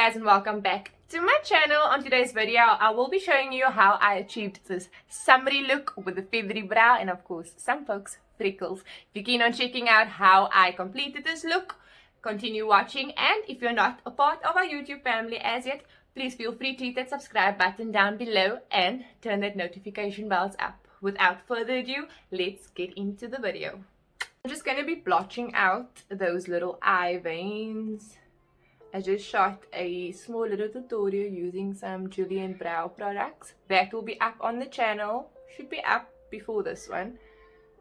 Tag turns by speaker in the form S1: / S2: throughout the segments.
S1: guys, and welcome back to my channel. On today's video I will be showing you how I achieved this summery look with a feathery brow and of course some folks freckles. If you're keen on checking out how I completed this look, continue watching, and if you're not a part of our YouTube family as yet, please feel free to hit that subscribe button down below and turn that notification bells up. Without further ado, let's get into the video. I'm just going to be blotching out those little eye veins. I just shot a small little tutorial using some Julienne brow products. That will be up on the channel. Should be up before this one.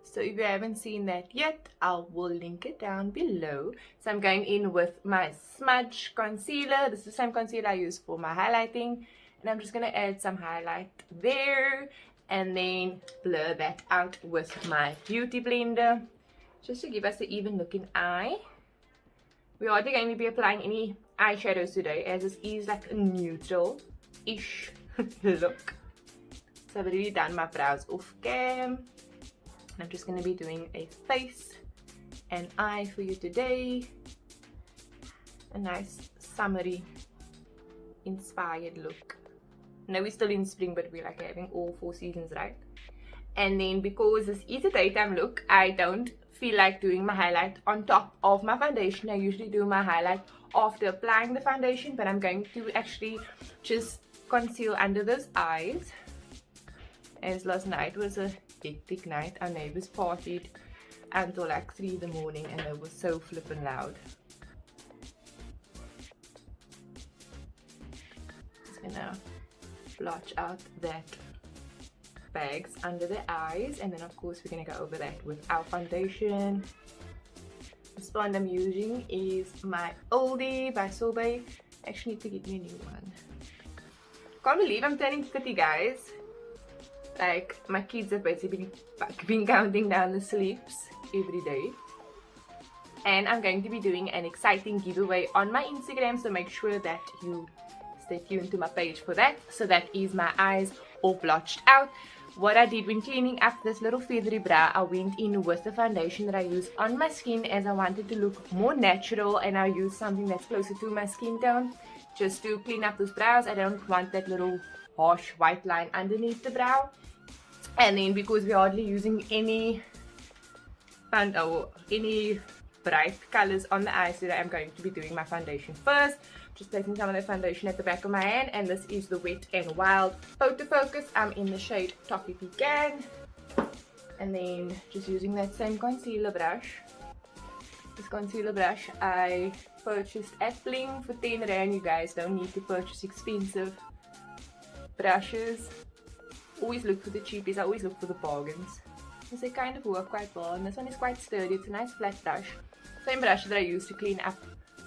S1: So if you haven't seen that yet, I will link it down below. So I'm going in with my Smudge concealer. This is the same concealer I use for my highlighting. And I'm just going to add some highlight there. And then blur that out with my beauty blender. Just to give us an even looking eye. We're hardly going to be applying any eyeshadows today, as this is like a neutral-ish look. So I've already done my brows off cam. And I'm just going to be doing a face and eye for you today. A nice summery inspired look. Now we're still in spring, but we're like having all 4 seasons, right? And then because this is a daytime look, I don't feel like doing my highlight on top of my foundation. I usually do my highlight after applying the foundation, but I'm going to actually just conceal under those eyes. As last night was a hectic night. Our neighbors partied until like 3 in the morning and they were so flippin' loud. Just gonna blotch out that bags under the eyes, and then of course we're going to go over that with our foundation. The sponge I'm using is my oldie by Sorbet. Actually need to get me a new one. Can't believe I'm turning 30, guys. Like, my kids have basically been counting down the sleeps every day. And I'm going to be doing an exciting giveaway on my Instagram, so make sure that you stay tuned to my page for that. So that is my eyes all blotched out. What I did when cleaning up this little feathery brow, I went in with the foundation that I use on my skin, as I wanted to look more natural, and I used something that's closer to my skin tone just to clean up those brows. I don't want that little harsh white line underneath the brow. And then because we're hardly using any bright colors on the eyes today, I'm going to be doing my foundation first. Just placing some of the foundation at the back of my hand, and this is the Wet n Wild Photo Focus. I'm in the shade Toffee Pecan, and then just using that same concealer brush. This concealer brush I purchased at Bling for 10 rand. You guys don't need to purchase expensive brushes. Always look for the cheapies. I always look for the bargains, because they kind of work quite well. And this one is quite sturdy. It's a nice flat brush. Same brush that I use to clean up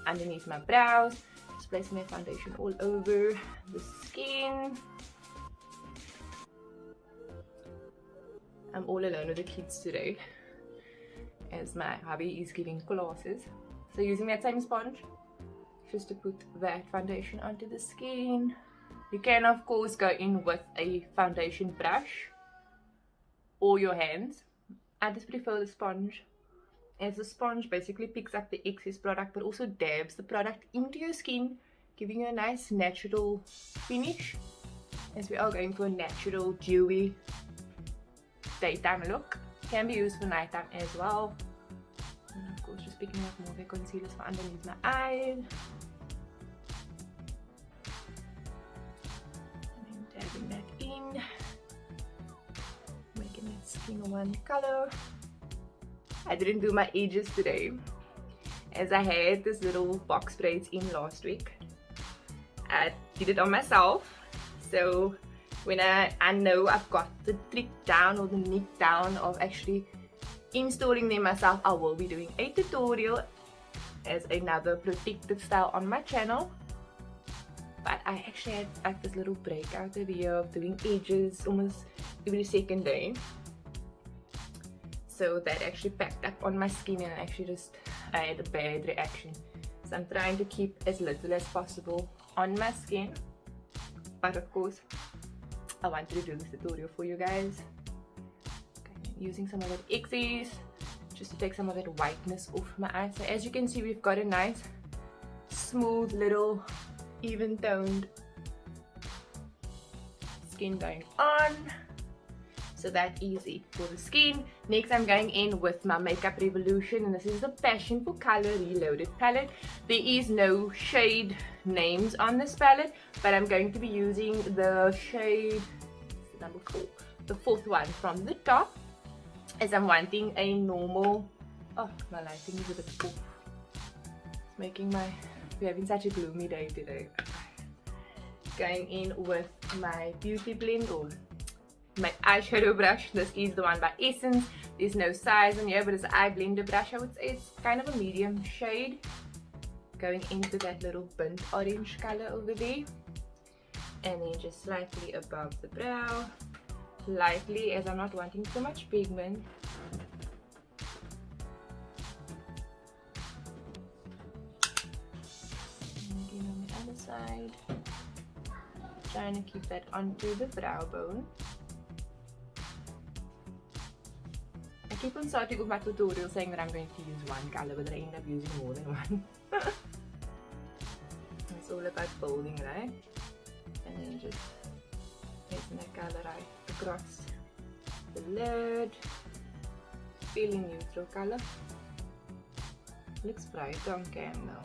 S1: underneath my brows. Just placing my foundation all over the skin. I'm all alone with the kids today, as my hubby is giving classes. So using that same sponge just to put that foundation onto the skin. You can of course go in with a foundation brush or your hands. I just prefer the sponge, as the sponge basically picks up the excess product but also dabs the product into your skin, giving you a nice natural finish, as we are going for a natural dewy daytime look. Can be used for nighttime as well. And of course just picking up more of the concealers for underneath my eyes. And then dabbing that in, making that skin one color. I didn't do my edges today, as I had this little box braids in last week. I did it on myself, so when I know I've got the trick down or the nick down of actually installing them myself, I will be doing a tutorial as another protective style on my channel. But I actually had like this little breakout over here of doing edges almost every second day. So that actually packed up on my skin, and I had a bad reaction. So I'm trying to keep as little as possible on my skin. But of course, I wanted to do this tutorial for you guys. Okay, using some of that excess just to take some of that whiteness off my eyes. So as you can see, we've got a nice smooth little even toned skin going on. So that is it for the skin. Next I'm going in with my Makeup Revolution, and this is the Passion for Color Reloaded palette. There is no shade names on this palette, but I'm going to be using the shade number 4, the 4th one from the top, as I'm wanting a normal, oh my lighting is a bit off, it's making we're having such a gloomy day today. Going in with my beauty blend or my eyeshadow brush. This is the one by Essence. There's no size on here, but it's an eye blender brush. I would say it's kind of a medium shade. Going into that little burnt orange color over there, and then just slightly above the brow, lightly, as I'm not wanting too much pigment. And again on the other side, trying to keep that onto the brow bone. I keep on starting with my tutorial saying that I'm going to use one color, but I end up using more than one. It's all about building, right? And then just placing that color right across the lid. Feeling neutral color. Looks bright on cam now.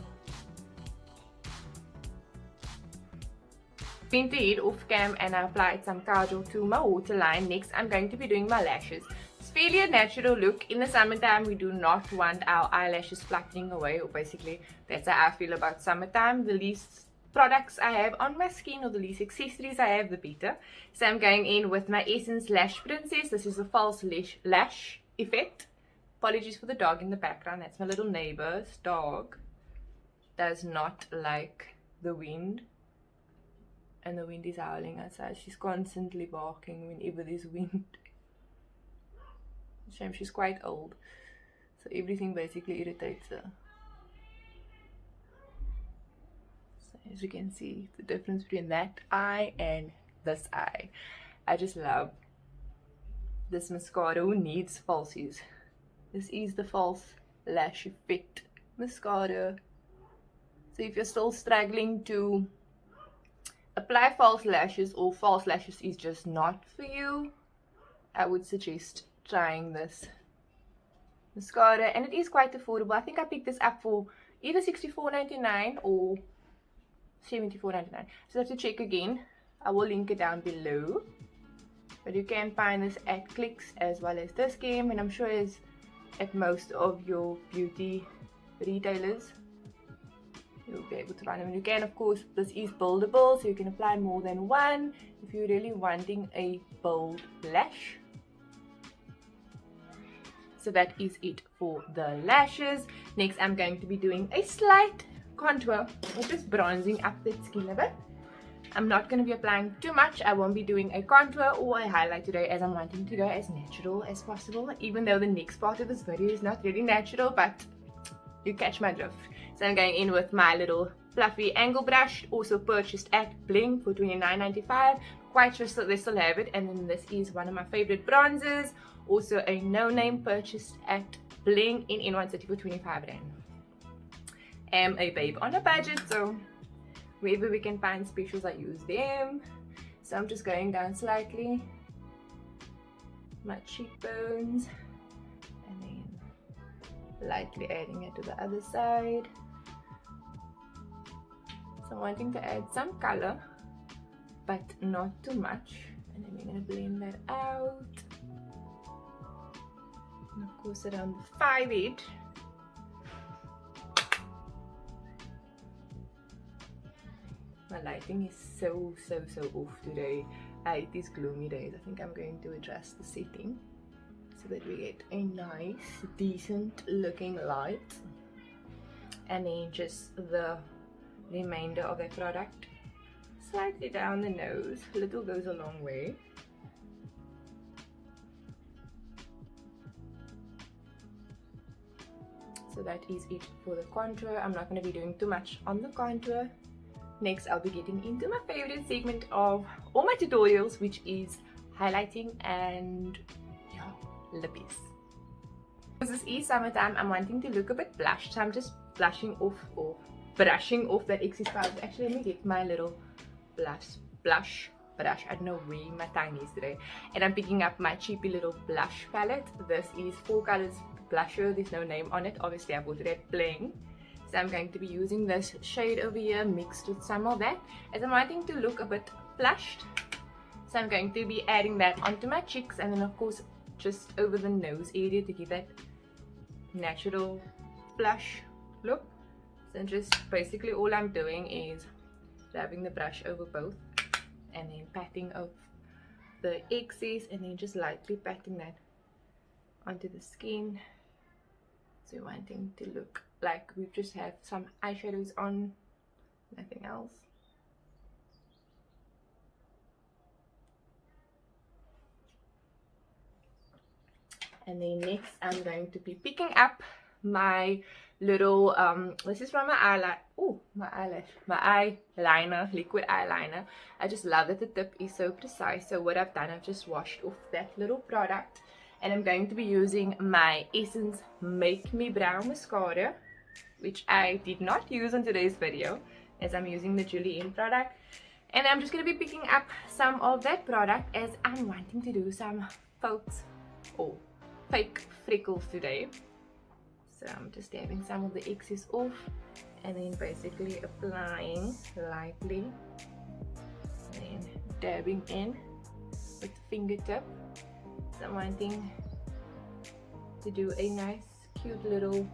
S1: Been to heat off cam, and I applied some kajal to my waterline. Next I'm going to be doing my lashes. It's fairly a natural look. In the summertime we do not want our eyelashes fluttering away, or basically that's how I feel about summertime. The least products I have on my skin, or the least accessories I have, the better. So I'm going in with my Essence Lash Princess. This is a false lash effect. Apologies for the dog in the background. That's my little neighbor's dog. Does not like the wind. And the wind is howling outside. She's constantly barking whenever there's wind. Shame, she's quite old, so everything basically irritates her. So as you can see, the difference between that eye and this eye. I just love this mascara. Who needs falsies? This is the false lash effect mascara. So if you're still struggling to apply false lashes, or false lashes is just not for you, I would suggest trying this mascara. And it is quite affordable. I think I picked this up for either $64.99 or $74.99. So I have to check again. I will link it down below. But you can find this at Clicks as well as this game, and I'm sure it's at most of your beauty retailers. You'll be able to find them. And you can, of course, this is buildable, so you can apply more than one if you're really wanting a bold lash. So that is it for the lashes. Next I'm going to be doing a slight contour, or just bronzing up that skin a bit. I'm not going to be applying too much. I won't be doing a contour or a highlight today, as I'm wanting to go as natural as possible, even though the next part of this video is not really natural, but you catch my drift. So I'm going in with my little fluffy angle brush, also purchased at Bling for $29.95. Quite sure they still have it. And then this is one of my favorite bronzers, also a no-name, purchased at Bling in N1 City for 25 Rand. Am a babe on a budget, so wherever we can find specials I use them. So I'm just going down slightly my cheekbones, and then lightly adding it to the other side. So I'm wanting to add some color, but not too much. And then we're going to blend that out. And of course around the forehead. My lighting is so off today. I hate these gloomy days. I think I'm going to adjust the setting so that we get a nice, decent looking light. And then just the remainder of the product slightly down the nose. A little goes a long way. So that is it for the contour. I'm not going to be doing too much on the contour. Next I'll be getting into my favorite segment of all my tutorials, which is highlighting and lippies. Because this is summertime, I'm wanting to look a bit blushed, so I'm just blushing off, or brushing off that excess powder. Actually, let me get my little blush brush. I don't know where my time is today. And I'm picking up my cheapy little blush palette. This is 4 colors blusher. There's no name on it. Obviously, I bought it at Bling. So I'm going to be using this shade over here mixed with some of that, as I'm wanting to look a bit flushed. So I'm going to be adding that onto my cheeks, and then of course just over the nose area to give that natural flush look. So just basically all I'm doing is rubbing the brush over both and then patting off the excess, and then just lightly patting that onto the skin. So we're wanting to look like we just have some eyeshadows on, nothing else. And then next I'm going to be picking up my little this is from my eyeliner, liquid eyeliner. I just love that the tip is so precise. So what I've done, I've just washed off that little product, and I'm going to be using my Essence Make Me Brow Mascara, which I did not use in today's video, as I'm using the Julienne product. And I'm just going to be picking up some of that product, as I'm wanting to do some fake freckles today. So I'm just dabbing some of the excess off, and then basically applying lightly, and then dabbing in with the fingertip. So I'm wanting to do a nice cute little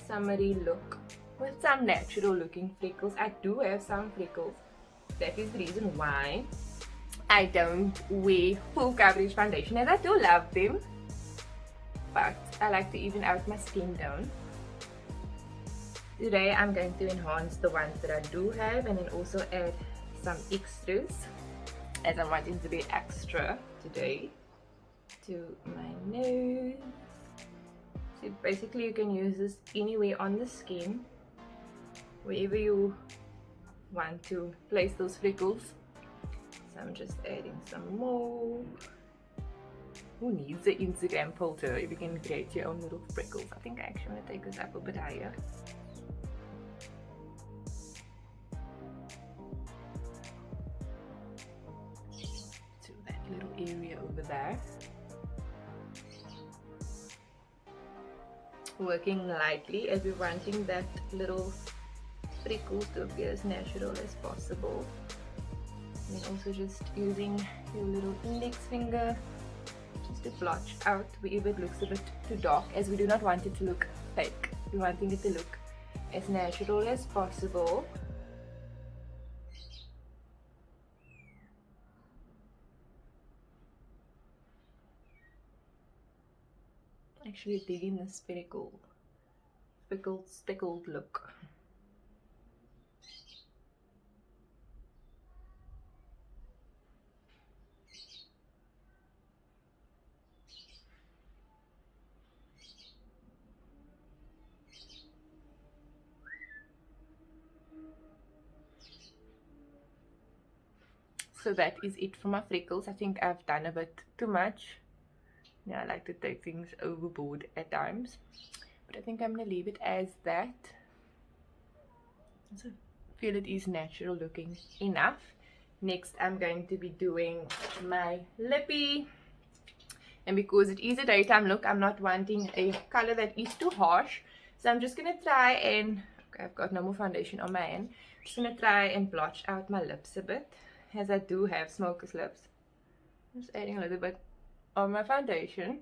S1: summery look with some natural looking freckles. I do have some freckles. That is the reason why I don't wear full coverage foundation, as I do love them, but I like to even out my skin tone. Today I'm going to enhance the ones that I do have, and then also add some extras, as I'm wanting to be extra today, to my nose. So basically you can use this anywhere on the skin, wherever you want to place those freckles. So I'm just adding some more. Who needs an Instagram filter if you can create your own little freckles? I think I actually want to take this up a bit higher. To that little area over there. Working lightly, as we're wanting that little freckles to appear as natural as possible. And then also just using your little index finger just to blotch out wherever it looks a bit too dark, as we do not want it to look fake. We're wanting it to look as natural as possible. Actually digging the speckled look. So that is it for my freckles. I think I've done a bit too much. Yeah, I like to take things overboard at times, but I think I'm gonna leave it as that. So I feel it is natural looking enough. Next I'm going to be doing my lippy, and because it is a daytime look, I'm not wanting a color that is too harsh, so I'm just gonna try and, okay, I've got no more foundation on my hand, just gonna try and blotch out my lips a bit, as I do have smoker's lips. Just adding a little bit of my foundation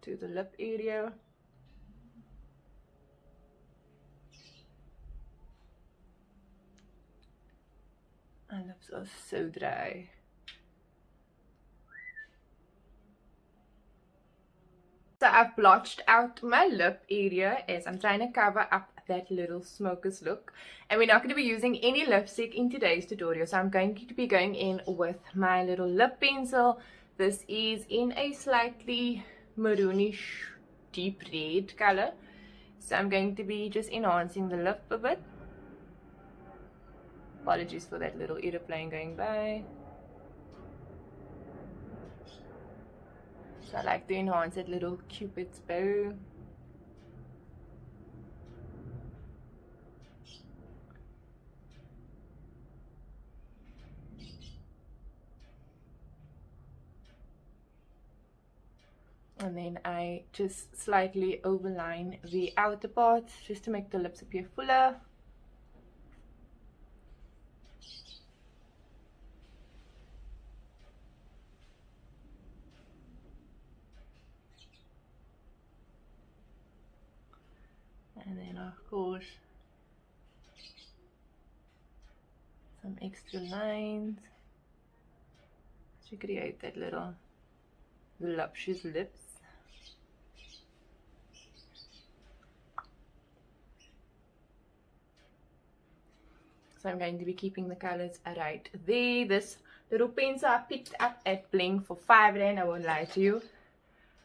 S1: to the lip area. My lips are so dry. So I've blotched out my lip area, as I'm trying to cover up that little smoker's look, and we're not going to be using any lipstick in today's tutorial, so I'm going to be going in with my little lip pencil. This is in a slightly maroonish deep red color, so I'm going to be just enhancing the lip a bit. Apologies for that little aeroplane going by. So I like to enhance that little cupid's bow. And then I just slightly overline the outer parts just to make the lips appear fuller. And then of course some extra lines to create that little voluptuous lips. So I'm going to be keeping the colors right there. This little pencil I picked up at Bling for R5, I won't lie to you.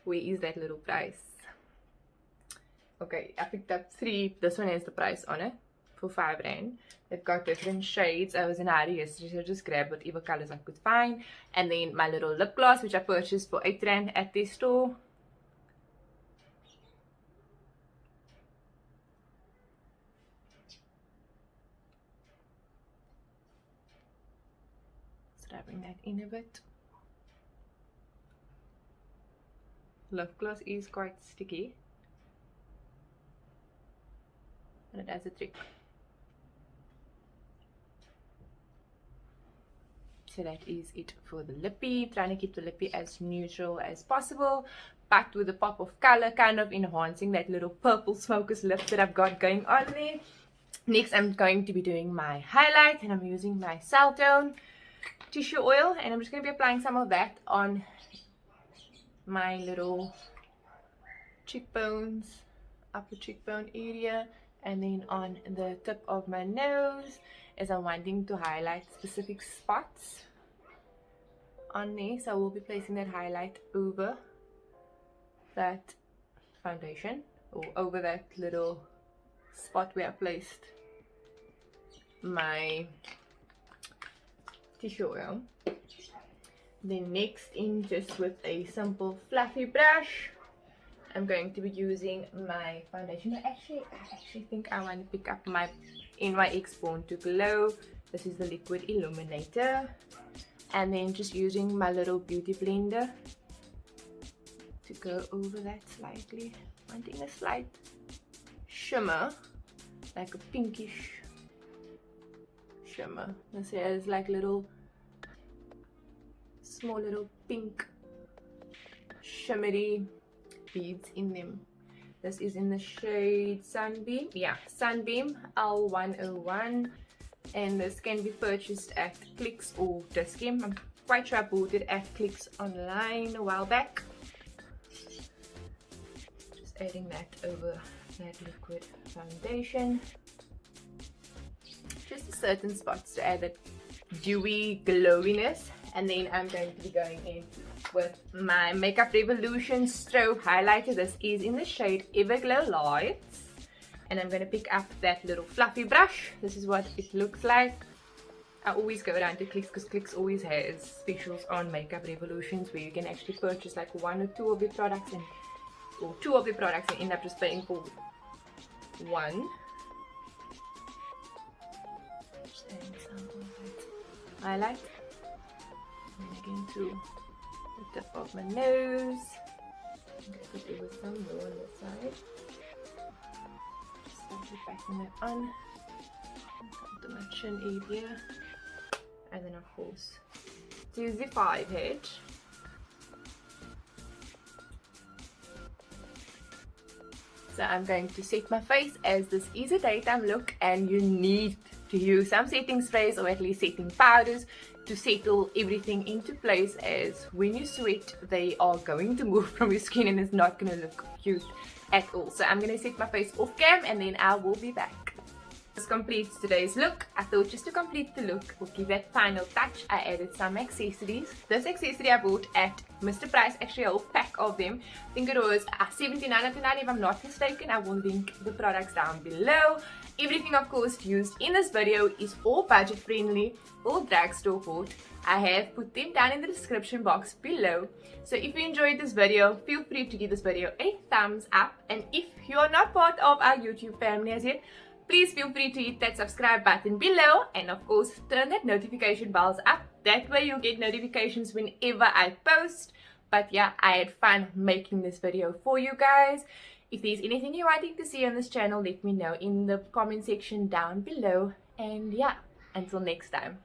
S1: Where is that little price? Okay, I picked up 3. This one has the price on it for R5. They've got different shades. I was in a hurry yesterday, so I just grabbed whatever colors I could find. And then my little lip gloss, which I purchased for R8 at their store. Rubbing that in a bit. Lip gloss is quite sticky, and it has a trick. So that is it for the lippy. Trying to keep the lippy as neutral as possible, but with a pop of color, kind of enhancing that little purple smoker's lip that I've got going on there. Next, I'm going to be doing my highlight, and I'm using my Celltone tissue oil, and I'm just going to be applying some of that on my little cheekbones, upper cheekbone area, and then on the tip of my nose, as I'm wanting to highlight specific spots on there. So I will be placing that highlight over that foundation, or over that little spot where I placed my tissue oil. Then next, in just with a simple fluffy brush, I'm going to be using my foundation. I actually think I want to pick up my NYX Born to Glow. This is the Liquid Illuminator, and then just using my little beauty blender to go over that slightly, wanting a slight shimmer, like a pinkish shimmer. This has like small little pink shimmery beads in them. This is in the shade Sunbeam. Yeah, Sunbeam L101, and this can be purchased at Clicks or Discount. I'm quite sure I bought it at Clicks online a while back. Just adding that over that liquid foundation, just certain spots to add that dewy glowiness. And then I'm going to be going in with my Makeup Revolution strobe highlighter. This is in the shade Everglow Lights, and I'm going to pick up that little fluffy brush. This is what it looks like. I always go around to Clicks, because Clicks always has specials on Makeup Revolutions where you can actually purchase like 1 or 2 of the products, or 2 of the products, and end up just paying for 1. Just adding some of that highlight. And again to the tip of my nose. I'm going to do some more on this side. Just slightly packing it on. Come to my chin area. And then of course to the forehead. So I'm going to set my face, as this is a daytime look and you need to use some setting sprays or at least setting powders to settle everything into place, as when you sweat they are going to move from your skin and it's not going to look cute at all. So I'm going to set my face off cam and then I will be back. This completes today's look. I thought just to complete the look or give that final touch, I added some accessories. This accessory I bought at Mr. Price, actually a whole pack of them. I think it was $17.99 if I'm not mistaken. I will link the products down below. Everything of course used in this video is all budget friendly, all drugstore bought. I have put them down in the description box below. So if you enjoyed this video, feel free to give this video a thumbs up. And if you are not part of our YouTube family as yet, please feel free to hit that subscribe button below, and of course turn that notification bells up. That way you'll get notifications whenever I post. But yeah, I had fun making this video for you guys. If there's anything you're wanting to see on this channel, let me know in the comment section down below. And yeah, until next time.